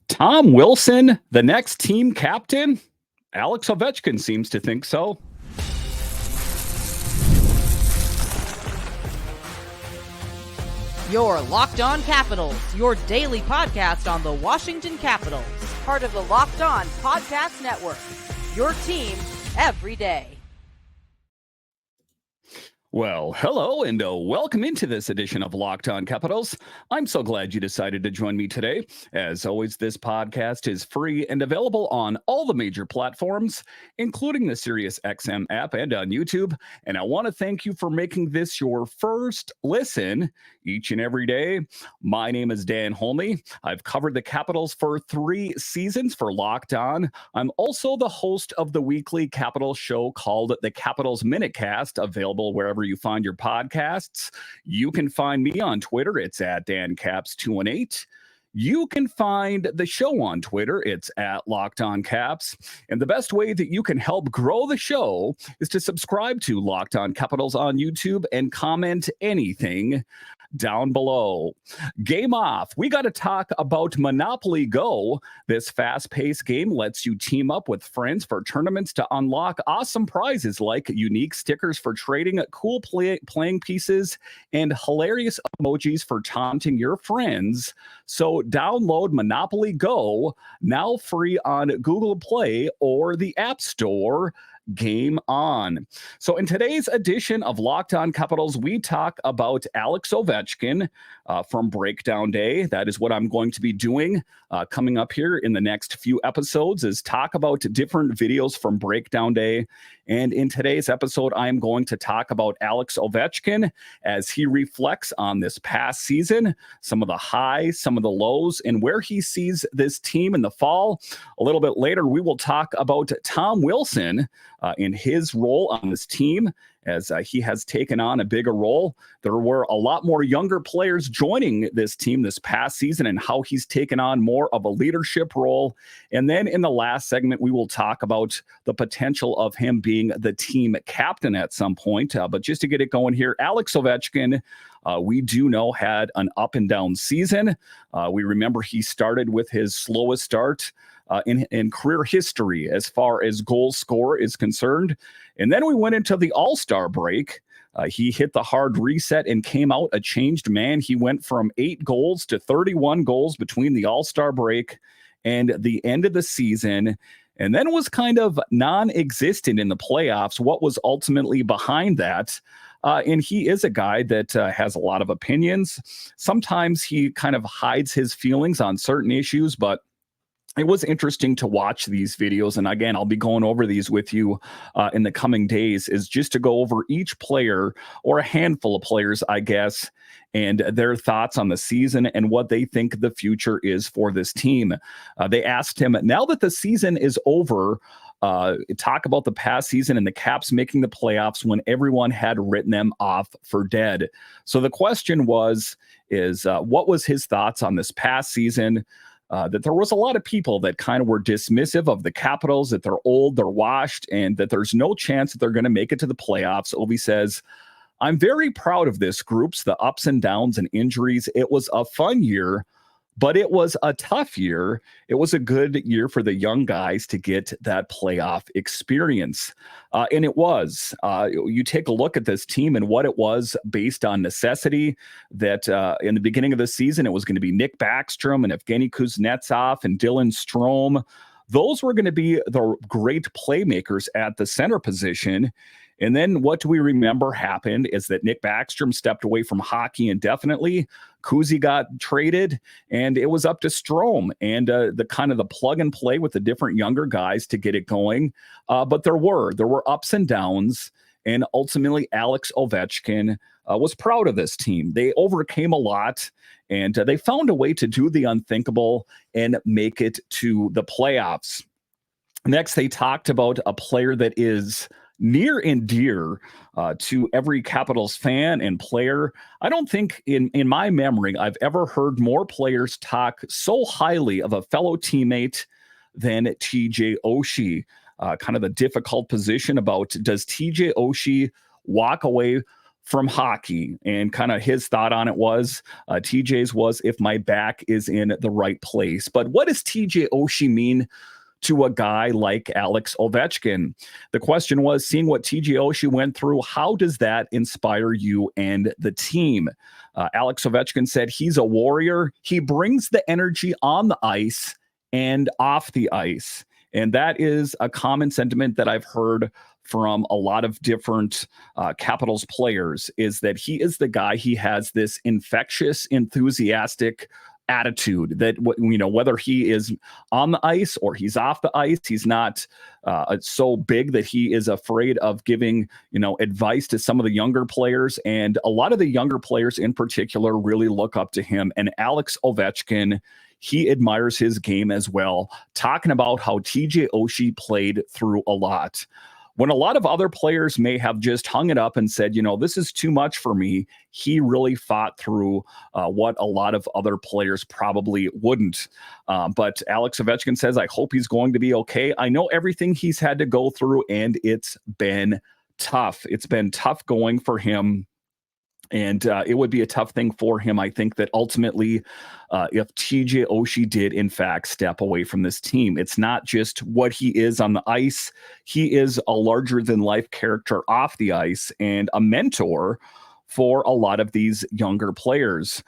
Tom Wilson, the next team captain? Alex Ovechkin seems to think so. Your Locked On Capitals, your daily podcast on the Washington Capitals. Part of the Locked On Podcast Network. Your team every day. Well, hello and welcome into this edition of Locked On Capitals. I'm so glad you decided to join me today. As always, this podcast is free and available on all the major platforms, including the SiriusXM app and on YouTube. And I want to thank you for making this your first listen each and every day. My name is Dan Holme. I've covered the Capitals for 3 seasons for Locked On. I'm also the host of the weekly Capitals show called the Capitals Minutecast, available wherever you find your podcasts. You can find me on Twitter. It's at DanCaps218. You can find the show on Twitter. It's at Locked On Caps. And the best way that you can help grow the show is to subscribe to Locked On Capitals on YouTube and comment anything down below. Game off. We got to talk about Monopoly Go. This fast-paced game lets you team up with friends for tournaments to unlock awesome prizes like unique stickers for trading, cool playing pieces, and hilarious emojis for taunting your friends. So download Monopoly Go, now free on Google Play or the App Store. Game on. So in today's edition of Locked On Capitals, we talk about Alex Ovechkin from Breakdown Day. That is what I'm going to be doing coming up here in the next few episodes, is talk about different videos from Breakdown Day. And in today's episode, I am going to talk about Alex Ovechkin as he reflects on this past season, some of the highs, some of the lows, and where he sees this team in the fall. A little bit later, we will talk about Tom Wilson in his role on this team, as he has taken on a bigger role. There were a lot more younger players joining this team this past season and how he's taken on more of a leadership role. And then in the last segment, we will talk about the potential of him being the team captain at some point. But just to get it going here, Alex Ovechkin, we do know, had an up and down season. We remember he started with his slowest start in career history as far as goal score is concerned. And then we went into the All-Star break. He hit the hard reset and came out a changed man. He went from 8 goals to 31 goals between the All-Star break and the end of the season, and then was kind of non-existent in the playoffs. What was ultimately behind that? And he is a guy that has a lot of opinions. Sometimes he kind of hides his feelings on certain issues, but it was interesting to watch these videos. And again, I'll be going over these with you in the coming days, is just to go over each player, or a handful of players, I guess, and their thoughts on the season and what they think the future is for this team. They asked him, now that the season is over, talk about the past season and the Caps making the playoffs when everyone had written them off for dead. So the question is what was his thoughts on this past season? That there was a lot of people that kind of were dismissive of the Capitals, that they're old, they're washed, and that there's no chance that they're going to make it to the playoffs. Ovi says, I'm very proud of this group's, the ups and downs and injuries. It was a fun year, but it was a tough year. It was a good year for the young guys to get that playoff experience. And it was. You take a look at this team and what it was based on necessity, that in the beginning of the season, it was going to be Nick Backstrom and Evgeny Kuznetsov and Dylan Strome. Those were going to be the great playmakers at the center position. And then what do we remember happened is that Nick Backstrom stepped away from hockey indefinitely. Kuzi got traded, and it was up to Strome and the kind of the plug and play with the different younger guys to get it going. But there were ups and downs, and ultimately Alex Ovechkin was proud of this team. They overcame a lot, and they found a way to do the unthinkable and make it to the playoffs. Next, they talked about a player that is near and dear to every Capitals fan and player. I don't think in my memory I've ever heard more players talk so highly of a fellow teammate than TJ Oshie. Kind of the difficult position about, does TJ Oshie walk away from hockey. And kind of his thought on it was, TJ's was, if my back is in the right place. But what does TJ Oshie mean to a guy like Alex Ovechkin? The question was, seeing what TJ Oshie went through, how does that inspire you and the team? Alex Ovechkin said he's a warrior. He brings the energy on the ice and off the ice. And that is a common sentiment that I've heard from a lot of different Capitals players, is that he is the guy. He has this infectious, enthusiastic attitude that, whether he is on the ice or he's off the ice, he's not so big that he is afraid of giving, advice to some of the younger players. And a lot of the younger players in particular really look up to him. And Alex Ovechkin, he admires his game as well, talking about how TJ Oshie played through a lot. When a lot of other players may have just hung it up and said, this is too much for me, he really fought through what a lot of other players probably wouldn't. But Alex Ovechkin says, I hope he's going to be okay. I know everything he's had to go through, and it's been tough. It's been tough going for him. And it would be a tough thing for him. I think that ultimately, if TJ Oshie did, in fact, step away from this team, it's not just what he is on the ice. He is a larger-than-life character off the ice and a mentor for a lot of these younger players.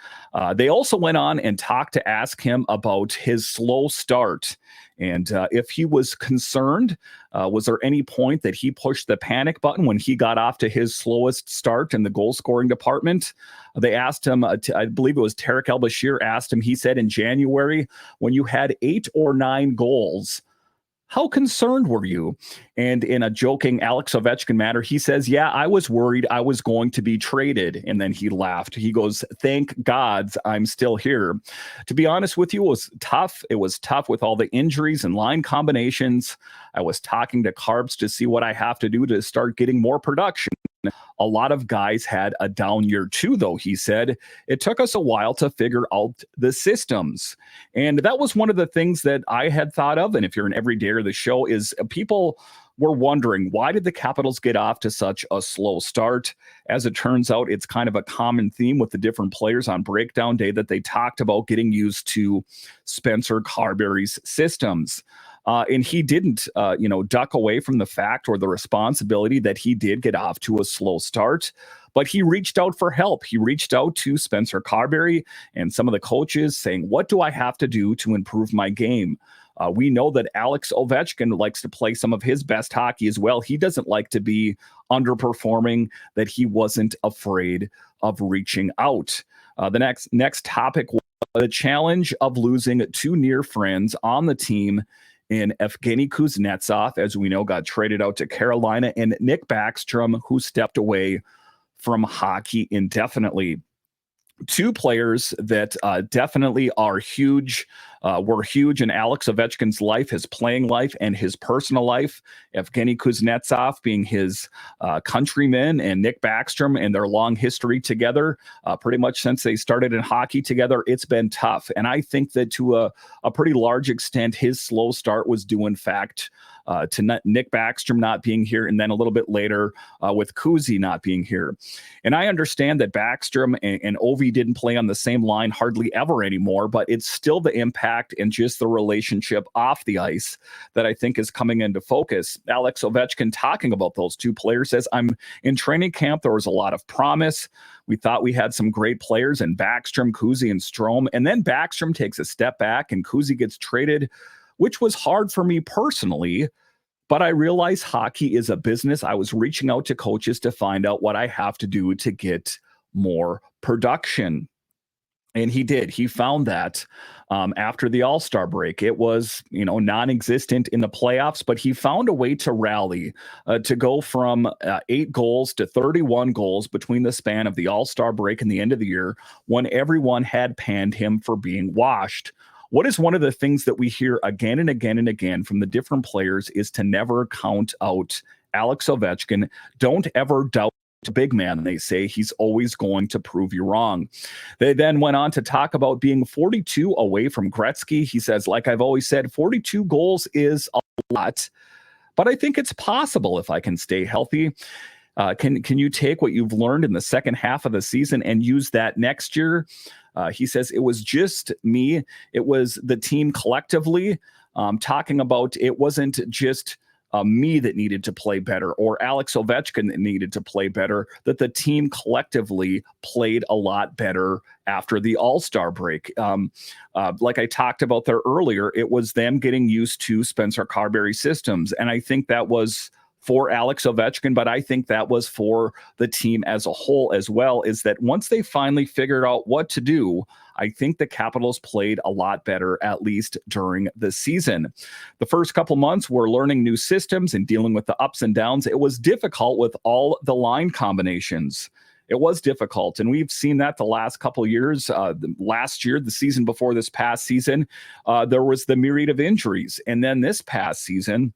They also went on and asked him about his slow start. And if he was concerned, was there any point that he pushed the panic button when he got off to his slowest start in the goal scoring department? They asked him, I believe it was Tarek El-Bashir asked him, he said in January, when you had 8 or 9 goals, how concerned were you? And in a joking Alex Ovechkin manner, he says, yeah, I was worried I was going to be traded. And then he laughed. He goes, thank God I'm still here. To be honest with you, it was tough. It was tough with all the injuries and line combinations. I was talking to Carbs to see what I have to do to start getting more production. A lot of guys had a down year too, though, he said. It took us a while to figure out the systems. And that was one of the things that I had thought of. And if you're an everydayer of the show, is people were wondering, why did the Capitals get off to such a slow start? As it turns out, it's kind of a common theme with the different players on breakdown day that they talked about getting used to Spencer Carberry's systems. And he didn't, duck away from the fact or the responsibility that he did get off to a slow start, but he reached out for help. He reached out to Spencer Carberry and some of the coaches saying, what do I have to do to improve my game? We know that Alex Ovechkin likes to play some of his best hockey as well. He doesn't like to be underperforming, that he wasn't afraid of reaching out. The next topic was the challenge of losing 2 near friends on the team in Evgeny Kuznetsov, as we know, got traded out to Carolina, and Nick Backstrom, who stepped away from hockey indefinitely. 2 players that definitely are huge, were huge in Alex Ovechkin's life, his playing life, and his personal life. Evgeny Kuznetsov being his countryman, and Nick Backstrom and their long history together, pretty much since they started in hockey together. It's been tough. And I think that to a pretty large extent, his slow start was due, in fact, to Nick Backstrom not being here, and then a little bit later with Kuzi not being here. And I understand that Backstrom and Ovi didn't play on the same line hardly ever anymore, but it's still the impact and just the relationship off the ice that I think is coming into focus. Alex Ovechkin, talking about those 2 players, says, I'm in training camp. There was a lot of promise. We thought we had some great players in Backstrom, Kuzi, and Strome. And then Backstrom takes a step back and Kuzi gets traded, which was hard for me personally, but I realized hockey is a business. I was reaching out to coaches to find out what I have to do to get more production. And he did. He found that after the All-Star break. It was, non-existent in the playoffs, but he found a way to rally, to go from 8 goals to 31 goals between the span of the All-Star break and the end of the year, when everyone had panned him for being washed. What is one of the things that we hear again and again and again from the different players is to never count out Alex Ovechkin. Don't ever doubt the big man. They say he's always going to prove you wrong. They then went on to talk about being 42 away from Gretzky. He says, like I've always said, 42 goals is a lot, but I think it's possible if I can stay healthy. Can you take what you've learned in the second half of the season and use that next year? He says it was just me. It was the team collectively, talking about it wasn't just me that needed to play better or Alex Ovechkin that needed to play better, that the team collectively played a lot better after the All-Star break. Like I talked about there earlier, it was them getting used to Spencer Carberry's systems. And I think that was for Alex Ovechkin, but I think that was for the team as a whole as well, is that once they finally figured out what to do, I think the Capitals played a lot better, at least during the season. The first couple months were learning new systems and dealing with the ups and downs. It was difficult with all the line combinations. It was difficult, and we've seen that the last couple of years. Last year, the season before this past season, there was the myriad of injuries. And then this past season,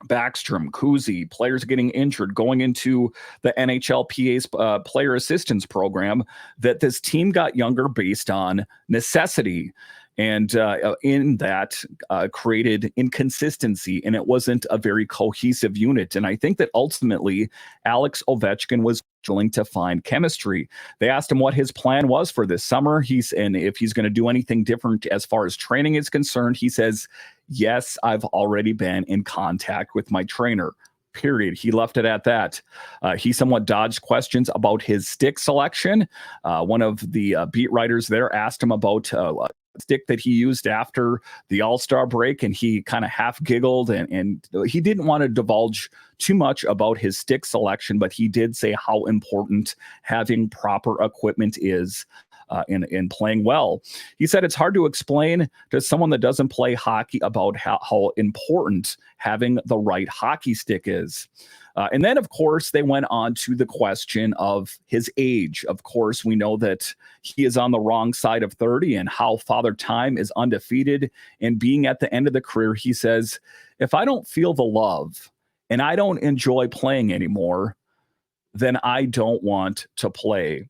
Backstrom, Kuzi, players getting injured, going into the NHLPA's player assistance program, that this team got younger based on necessity. And in that created inconsistency, and it wasn't a very cohesive unit. And I think that ultimately Alex Ovechkin was willing to find chemistry. They asked him what his plan was for this summer. And if he's going to do anything different as far as training is concerned. He says, yes, I've already been in contact with my trainer. Period. He left it at that. He somewhat dodged questions about his stick selection. One of the beat writers there asked him about stick that he used after the All-Star break, and he kind of half giggled, and he didn't want to divulge too much about his stick selection, but he did say how important having proper equipment is in playing well. He said it's hard to explain to someone that doesn't play hockey about how important having the right hockey stick is. And then, of course, they went on to the question of his age. Of course, we know that he is on the wrong side of 30 and how Father Time is undefeated. And being at the end of the career, he says, if I don't feel the love and I don't enjoy playing anymore, then I don't want to play.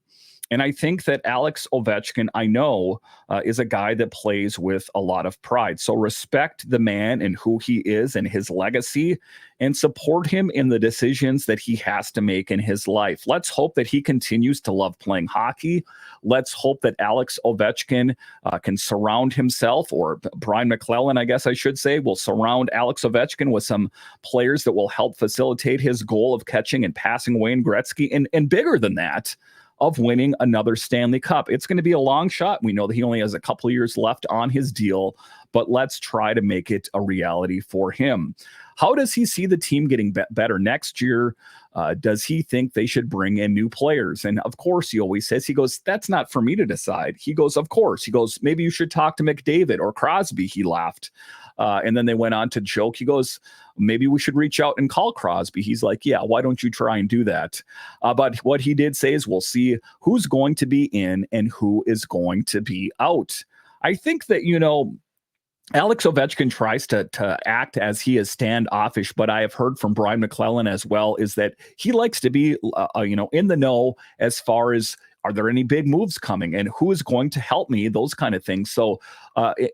And I think that Alex Ovechkin, I know, is a guy that plays with a lot of pride. So respect the man and who he is and his legacy, and support him in the decisions that he has to make in his life. Let's hope that he continues to love playing hockey. Let's hope that Alex Ovechkin can surround himself, or Brian McClellan, I guess I should say, will surround Alex Ovechkin with some players that will help facilitate his goal of catching and passing Wayne Gretzky, and bigger than that, of winning another Stanley Cup. It's going to be a long shot. We know that he only has a couple of years left on his deal, but let's try to make it a reality for him. How does he see the team getting better next year? Does he think they should bring in new players? And of course, he always says, he goes, that's not for me to decide. He goes, of course. He goes, maybe you should talk to McDavid or Crosby. He laughed. And then they went on to joke. He goes, maybe we should reach out and call Crosby. He's like, yeah, why don't you try and do that? But what he did say is we'll see who's going to be in and who is going to be out. I think that, Alex Ovechkin tries to act as he is standoffish, but I have heard from Brian McClellan as well, is that he likes to be, in the know as far as, are there any big moves coming and who is going to help me? Those kind of things. So,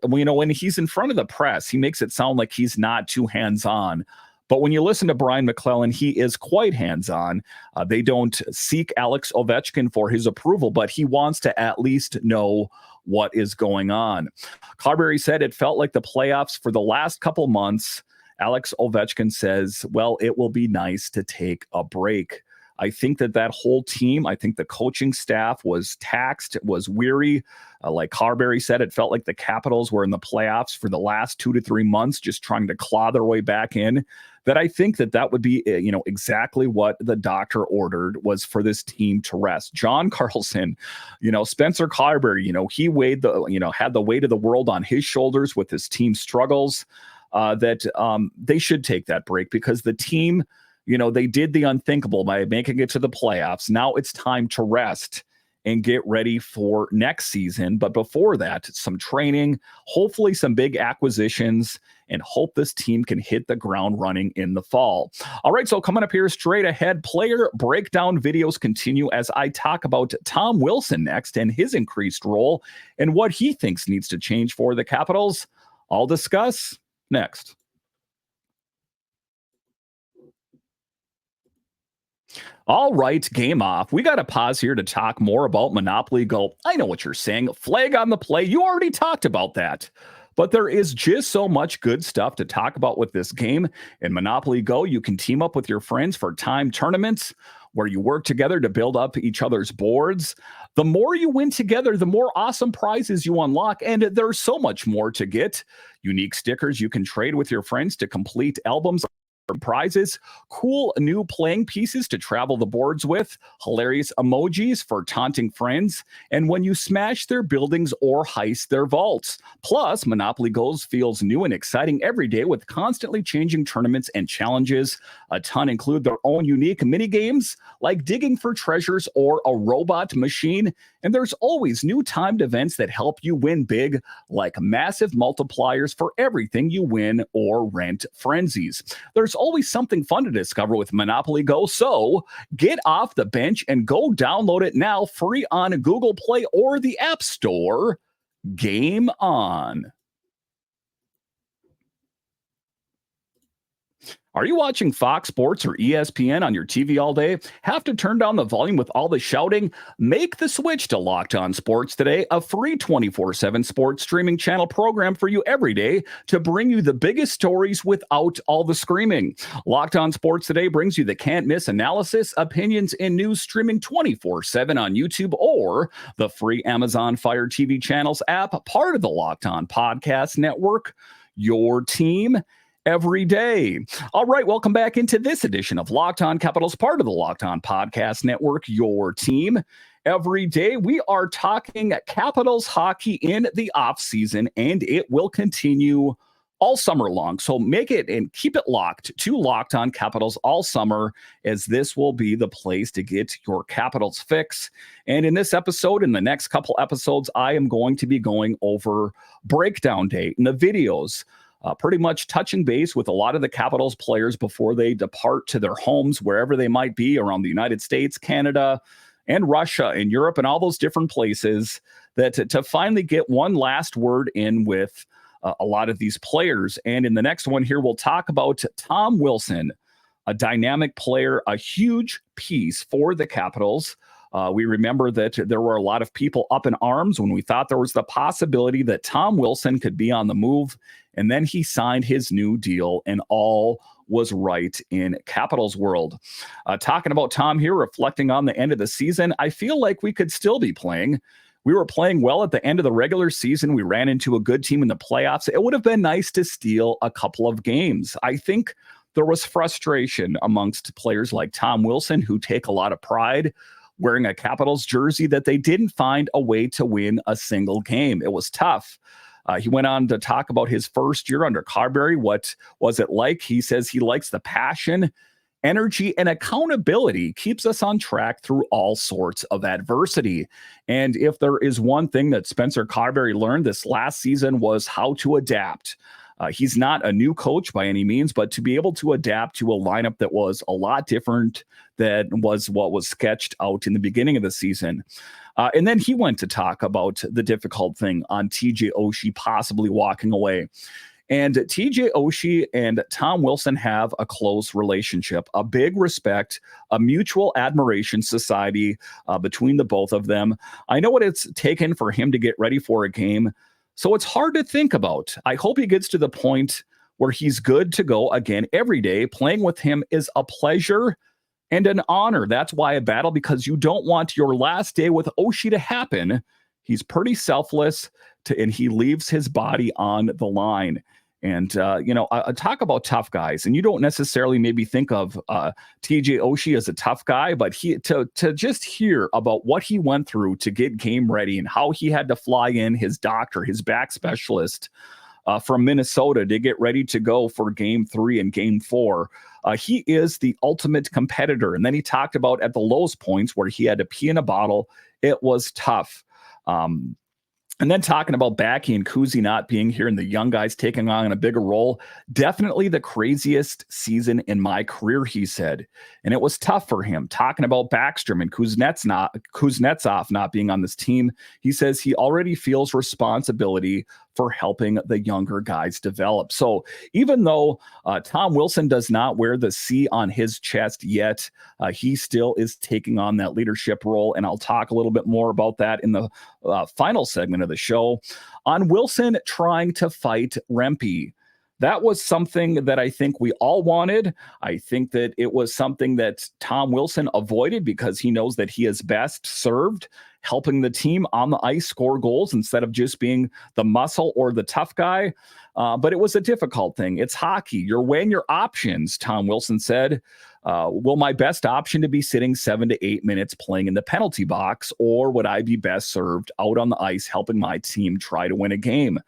when he's in front of the press, he makes it sound like he's not too hands-on. But when you listen to Brian McClellan, he is quite hands-on. They don't seek Alex Ovechkin for his approval, but he wants to at least know what is going on. Carberry said it felt like the playoffs for the last couple months. Alex Ovechkin says, well, it will be nice to take a break. I think that whole team, I think the coaching staff was taxed, was weary. Like Carberry said, it felt like the Capitals were in the playoffs for the last 2 to 3 months, just trying to claw their way back in. That I think that would be, exactly what the doctor ordered, was for this team to rest. John Carlson, Spencer Carberry, he weighed had the weight of the world on his shoulders with his team struggles, that they should take that break, because the team, they did the unthinkable by making it to the playoffs. Now it's time to rest and get ready for next season. But before that, some training, hopefully some big acquisitions, and hope this team can hit the ground running in the fall. All right, so coming up here straight ahead, player breakdown videos continue as I talk about Tom Wilson next and his increased role and what he thinks needs to change for the Capitals. I'll discuss next. All right, game off. We got to pause here to talk more about Monopoly Go. I know what you're saying. Flag on the play. You already talked about that. But there is just so much good stuff to talk about with this game. In Monopoly Go, you can team up with your friends for time tournaments where you work together to build up each other's boards. The more you win together, the more awesome prizes you unlock, and there's so much more to get. Unique stickers you can trade with your friends to complete albums, prizes, cool new playing pieces to travel the boards with, hilarious emojis for taunting friends, and when you smash their buildings or heist their vaults. Plus, Monopoly Go feels new and exciting every day with constantly changing tournaments and challenges. A ton include their own unique mini games like digging for treasures or a robot machine, and there's always new timed events that help you win big, like massive multipliers for everything you win or rent frenzies. There's always something fun to discover with Monopoly Go, so get off the bench and go download it now, free on Google Play or the App Store. Game on. Are you watching Fox Sports or ESPN on your TV all day? Have to turn down the volume with all the shouting? Make the switch to Locked On Sports today, a free 24/7 sports streaming channel program for you every day to bring you the biggest stories without all the screaming. Locked On Sports today brings you the can't-miss analysis, opinions, and news streaming 24/7 on YouTube or the free Amazon Fire TV channels app, part of the Locked On Podcast Network. Your team every day. All right, welcome back into this edition of Locked On Capitals, part of the Locked On Podcast Network, your team every day. We are talking Capitals hockey in the offseason, and it will continue all summer long. So make it and keep it locked to Locked On Capitals all summer, as this will be the place to get your Capitals fix. And in this episode, in the next couple episodes, I am going to be going over breakdown day and the videos, pretty much touching base with a lot of the Capitals players before they depart to their homes, wherever they might be around the United States, Canada, and Russia, and Europe, and all those different places, that to finally get one last word in with a lot of these players. And in the next one here, we'll talk about Tom Wilson, a dynamic player, a huge piece for the Capitals. We remember that there were a lot of people up in arms when we thought there was the possibility that Tom Wilson could be on the move. And then he signed his new deal, and all was right in Capitals world. Talking about Tom here, reflecting on the end of the season, I feel like we could still be playing. We were playing well at the end of the regular season. We ran into a good team in the playoffs. It would have been nice to steal a couple of games. I think there was frustration amongst players like Tom Wilson, who take a lot of pride wearing a Capitals jersey, that they didn't find a way to win a single game. It was tough. He went on to talk about his first year under Carberry. What was it like? He says he likes the passion, energy, and accountability keeps us on track through all sorts of adversity. And if there is one thing that Spencer Carberry learned this last season, was how to adapt. He's not a new coach by any means, but to be able to adapt to a lineup that was a lot different than was what was sketched out in the beginning of the season. And then he went to talk about the difficult thing on TJ Oshie possibly walking away. And TJ Oshie and Tom Wilson have a close relationship, a big respect, a mutual admiration society between the both of them. I know what it's taken for him to get ready for a game, so it's hard to think about. I hope he gets to the point where he's good to go again every day. Playing with him is a pleasure and an honor. That's why I battle, because you don't want your last day with Oshie to happen. He's pretty selfless, and he leaves his body on the line. And, talk about tough guys. And you don't necessarily maybe think of TJ Oshie as a tough guy, but to just hear about what he went through to get game ready, and how he had to fly in his doctor, his back specialist from Minnesota to get ready to go for game 3 and game 4. He is the ultimate competitor. And then he talked about at the lowest points where he had to pee in a bottle. It was tough. And then talking about Backy and Kuzi not being here and the young guys taking on a bigger role, definitely the craziest season in my career, he said. And it was tough for him. Talking about Backstrom and Kuznetsov not being on this team, he says he already feels responsibility for helping the younger guys develop. So even though Tom Wilson does not wear the C on his chest yet, he still is taking on that leadership role. And I'll talk a little bit more about that in the final segment of the show. On Wilson trying to fight Rempe. That was something that I think we all wanted. I think that it was something that Tom Wilson avoided because he knows that he is best served helping the team on the ice score goals instead of just being the muscle or the tough guy. But it was a difficult thing. It's hockey. You're weighing your options, Tom Wilson said. Will my best option to be sitting 7 to 8 minutes playing in the penalty box, or would I be best served out on the ice helping my team try to win a game?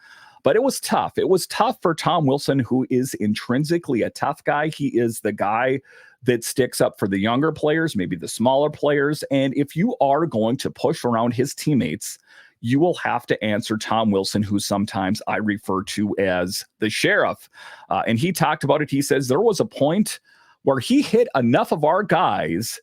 But it was tough. It was tough for Tom Wilson, who is intrinsically a tough guy. He is the guy that sticks up for the younger players, maybe the smaller players. And if you are going to push around his teammates, you will have to answer Tom Wilson, who sometimes I refer to as the sheriff. And he talked about it. He says there was a point where he hit enough of our guys,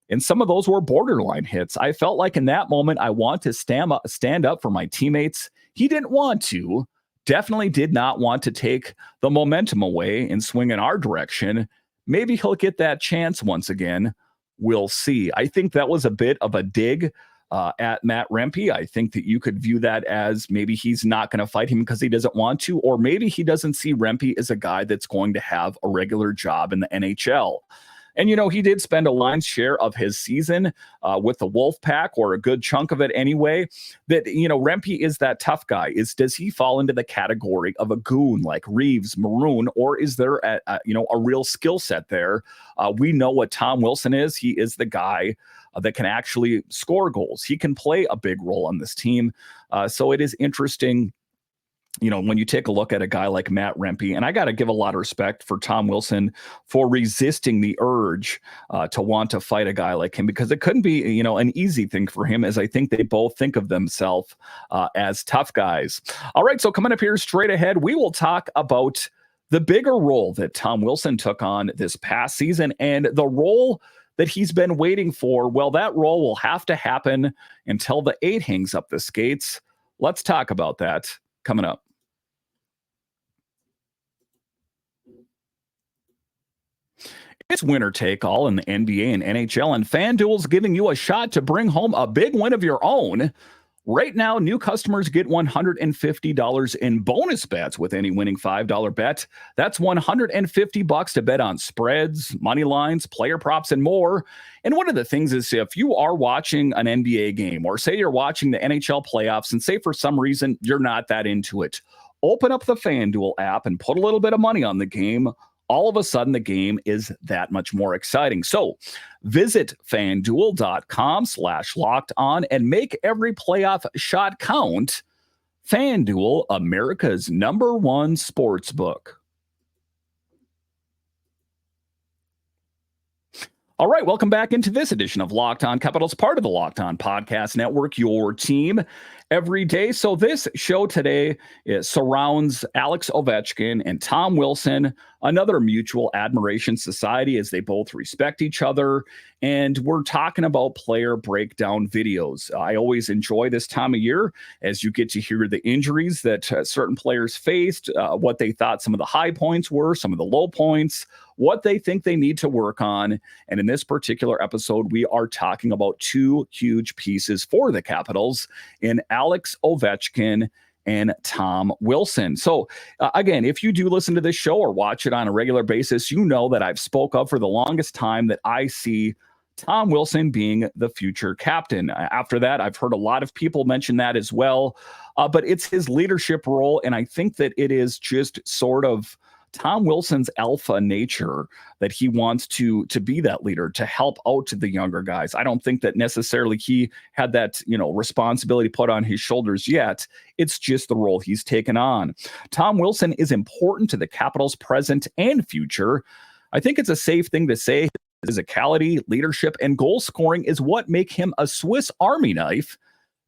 and some of those were borderline hits. I felt like in that moment, I want to stand up for my teammates. He didn't want to. Definitely did not want to take the momentum away and swing in our direction. Maybe he'll get that chance once again. We'll see. I think that was a bit of a dig at Matt Rempe. I think that you could view that as maybe he's not going to fight him because he doesn't want to, or maybe he doesn't see Rempe as a guy that's going to have a regular job in the NHL. And, you know, he did spend a lion's share of his season with the Wolfpack, or a good chunk of it anyway. That, you know, Rempe is that tough guy. Does he fall into the category of a goon like Reeves, Maroon, or is there a real skill set there? We know what Tom Wilson is. He is the guy that can actually score goals. He can play a big role on this team. So it is interesting. You know, when you take a look at a guy like Matt Rempe, and I got to give a lot of respect for Tom Wilson for resisting the urge to want to fight a guy like him, because it couldn't be, you know, an easy thing for him, as I think they both think of themselves as tough guys. All right, so coming up here straight ahead, we will talk about the bigger role that Tom Wilson took on this past season and the role that he's been waiting for. Well, that role will have to happen until the 8 hangs up the skates. Let's talk about that coming up. It's winner take all in the NBA and NHL, and FanDuel's giving you a shot to bring home a big win of your own. Right now, new customers get $150 in bonus bets with any winning $5 bet. That's $150 to bet on spreads, money lines, player props, and more. And one of the things is, if you are watching an NBA game, or say you're watching the NHL playoffs, and say for some reason you're not that into it, open up the FanDuel app and put a little bit of money on the game. All of a sudden, the game is that much more exciting. So visit FanDuel.com/locked-on and make every playoff shot count. FanDuel, America's #1 sports book. All right, welcome back into this edition of Locked On Capitals, part of the Locked On Podcast Network, your team every day. So this show today surrounds Alex Ovechkin and Tom Wilson, another mutual admiration society, as they both respect each other. And we're talking about player breakdown videos. I always enjoy this time of year, as you get to hear the injuries that certain players faced, what they thought some of the high points were, some of the low points, what they think they need to work on. And in this particular episode, we are talking about 2 huge pieces for the Capitals in Alex Ovechkin and Tom Wilson. So again, if you do listen to this show or watch it on a regular basis, you know that I've spoke of for the longest time that I see Tom Wilson being the future captain. After that, I've heard a lot of people mention that as well, but it's his leadership role. And I think that it is just sort of Tom Wilson's alpha nature, that he wants to be that leader, to help out the younger guys. I don't think that necessarily he had that, responsibility put on his shoulders yet. It's just the role he's taken on. Tom Wilson is important to the Capitals' present and future. I think it's a safe thing to say physicality, leadership, and goal scoring is what make him a Swiss Army knife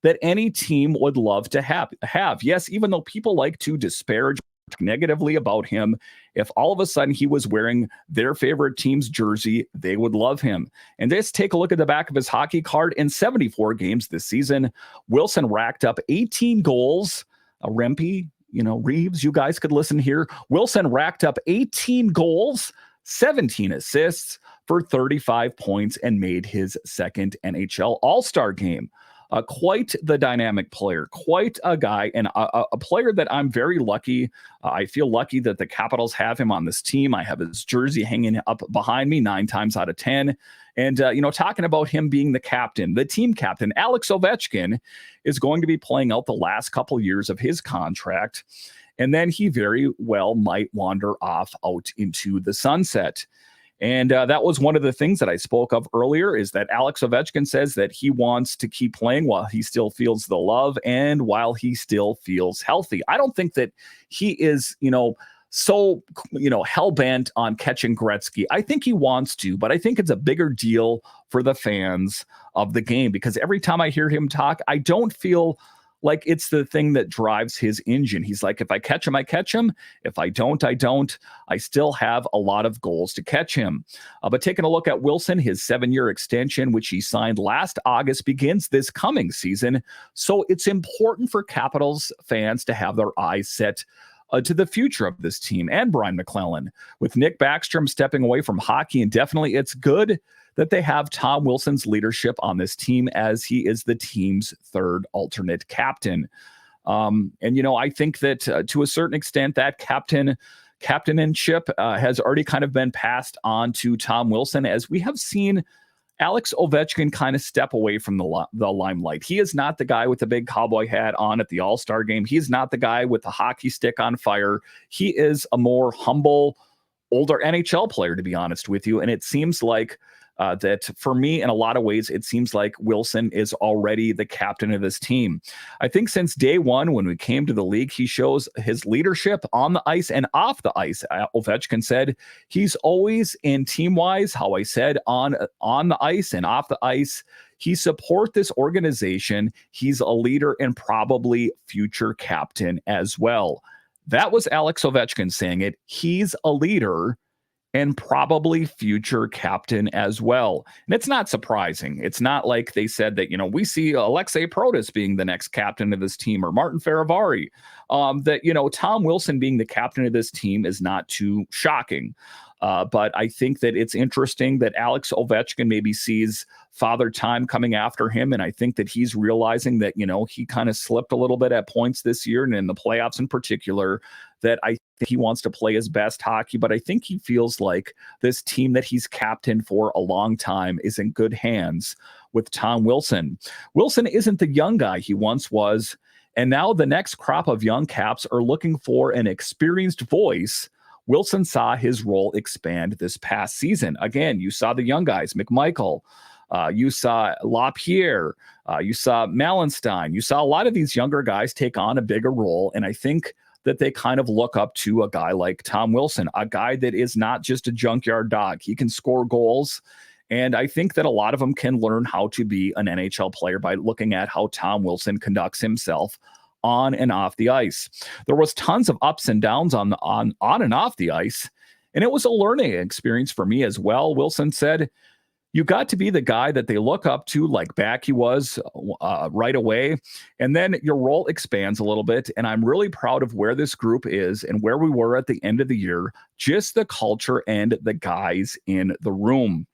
that any team would love to have. Yes, even though people like to disparage negatively about him, if all of a sudden he was wearing their favorite team's jersey, they would love him. And just take a look at the back of his hockey card. In 74 games this season, Wilson racked up 18 goals. Rempe, Reeves, you guys could listen here. Wilson racked up 18 goals, 17 assists for 35 points and made his second NHL All-Star game. Quite the dynamic player, quite a guy, and a player that I'm very lucky. I feel lucky that the Capitals have him on this team. I have his jersey hanging up behind me 9 times out of 10. And, talking about him being the captain, the team captain, Alex Ovechkin is going to be playing out the last couple years of his contract. And then he very well might wander off out into the sunset. And that was one of the things that I spoke of earlier, is that Alex Ovechkin says that he wants to keep playing while he still feels the love and while he still feels healthy. I don't think that he is, so, hell-bent on catching Gretzky. I think he wants to, but I think it's a bigger deal for the fans of the game, because every time I hear him talk, I don't feel like it's the thing that drives his engine. He's like, if I catch him, I catch him. If I don't, I don't. I still have a lot of goals to catch him. But taking a look at Wilson, his 7-year extension, which he signed last August, begins this coming season. So it's important for Capitals fans to have their eyes set to the future of this team and Brian McClellan. With Nick Backstrom stepping away from hockey indefinitely, it's good that they have Tom Wilson's leadership on this team, as he is the team's third alternate captain. I think that to a certain extent, that captainship has already kind of been passed on to Tom Wilson, as we have seen Alex Ovechkin kind of step away from the limelight. He is not the guy with the big cowboy hat on at the All-Star game. He is not the guy with the hockey stick on fire. He is a more humble, older NHL player, to be honest with you. And it seems like that for me, in a lot of ways, it seems like Wilson is already the captain of this team. I think since day one, when we came to the league, he shows his leadership on the ice and off the ice. Ovechkin said he's always in team-wise, how I said, on the ice and off the ice. He supports this organization. He's a leader and probably future captain as well. That was Alex Ovechkin saying it. He's a leader and probably future captain as well. And it's not surprising. It's not like they said that, we see Alexei Protas being the next captain of this team, or Martin Feravari. Tom Wilson being the captain of this team is not too shocking. But I think that it's interesting that Alex Ovechkin maybe sees Father Time coming after him. And I think that he's realizing that, he kind of slipped a little bit at points this year, and in the playoffs in particular, that I think he wants to play his best hockey. But I think he feels like this team that he's captained for a long time is in good hands with Tom Wilson. Wilson isn't the young guy he once was. And now the next crop of young Caps are looking for an experienced voice. Wilson saw his role expand this past season. Again, you saw the young guys, McMichael, you saw LaPierre, you saw Malenstein, you saw a lot of these younger guys take on a bigger role. And I think that they kind of look up to a guy like Tom Wilson, a guy that is not just a junkyard dog. He can score goals. And I think that a lot of them can learn how to be an NHL player by looking at how Tom Wilson conducts himself on and off the ice. There was tons of ups and downs on and off the ice, and it was a learning experience for me as well. Wilson said, you got to be the guy that they look up to, like Backy was right away, and then your role expands a little bit. And I'm really proud of where this group is and where we were at the end of the year, just the culture and the guys in the room.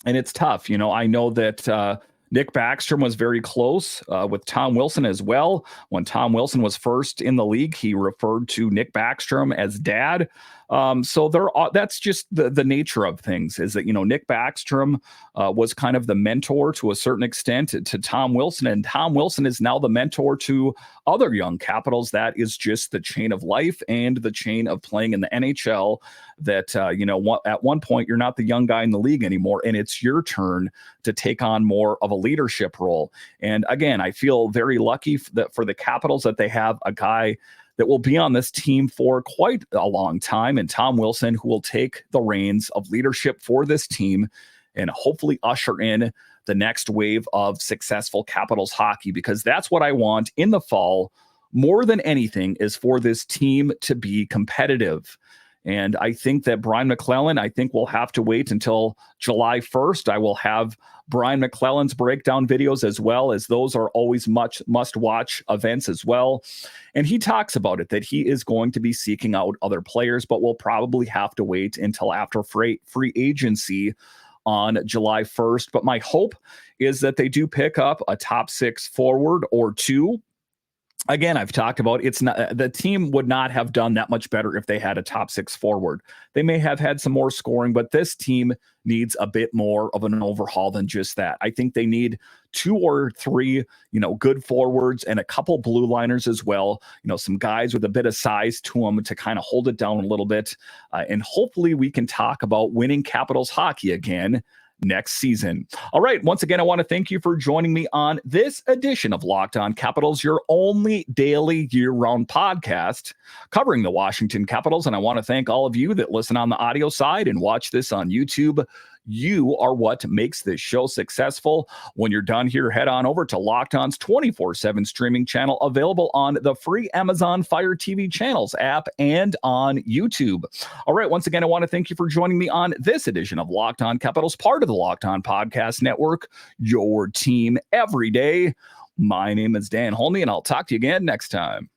And it's tough. I know that Nick Backstrom was very close with Tom Wilson as well. When Tom Wilson was first in the league, he referred to Nick Backstrom as dad. That's just the nature of things, is that, Nick Backstrom was kind of the mentor to a certain extent to Tom Wilson, and Tom Wilson is now the mentor to other young Capitals. That is just the chain of life and the chain of playing in the NHL, that, at one point you're not the young guy in the league anymore, and it's your turn to take on more of a leadership role. And again, I feel very lucky that for the Capitals that they have a guy that will be on this team for quite a long time, and Tom Wilson, who will take the reins of leadership for this team and hopefully usher in the next wave of successful Capitals hockey, because that's what I want in the fall more than anything, is for this team to be competitive. And I think that Brian McClellan, I think we'll have to wait until July 1st. I will have Brian McClellan's breakdown videos as well, as those are always much must-watch events as well. And he talks about it, that he is going to be seeking out other players, but we'll probably have to wait until after free agency on July 1st. But my hope is that they do pick up a top 6 forward or 2. Again, I've talked about it's not, the team would not have done that much better if they had a top 6 forward. They may have had some more scoring, but this team needs a bit more of an overhaul than just that. I think they need 2 or 3, good forwards and a couple blue liners as well. Some guys with a bit of size to them to kind of hold it down a little bit. And hopefully we can talk about winning Capitals hockey again next season. All right. Once again, I want to thank you for joining me on this edition of Locked On Capitals, your only daily year-round podcast covering the Washington Capitals. And I want to thank all of you that listen on the audio side and watch this on YouTube. You are what makes this show successful. When you're done here, head on over to Locked On's 24/7 streaming channel, available on the free Amazon Fire TV channels app and on YouTube. All right. Once again, I want to thank you for joining me on this edition of Locked On Capitals, part of the Locked On Podcast Network, your team every day. My name is Dan Holme, and I'll talk to you again next time.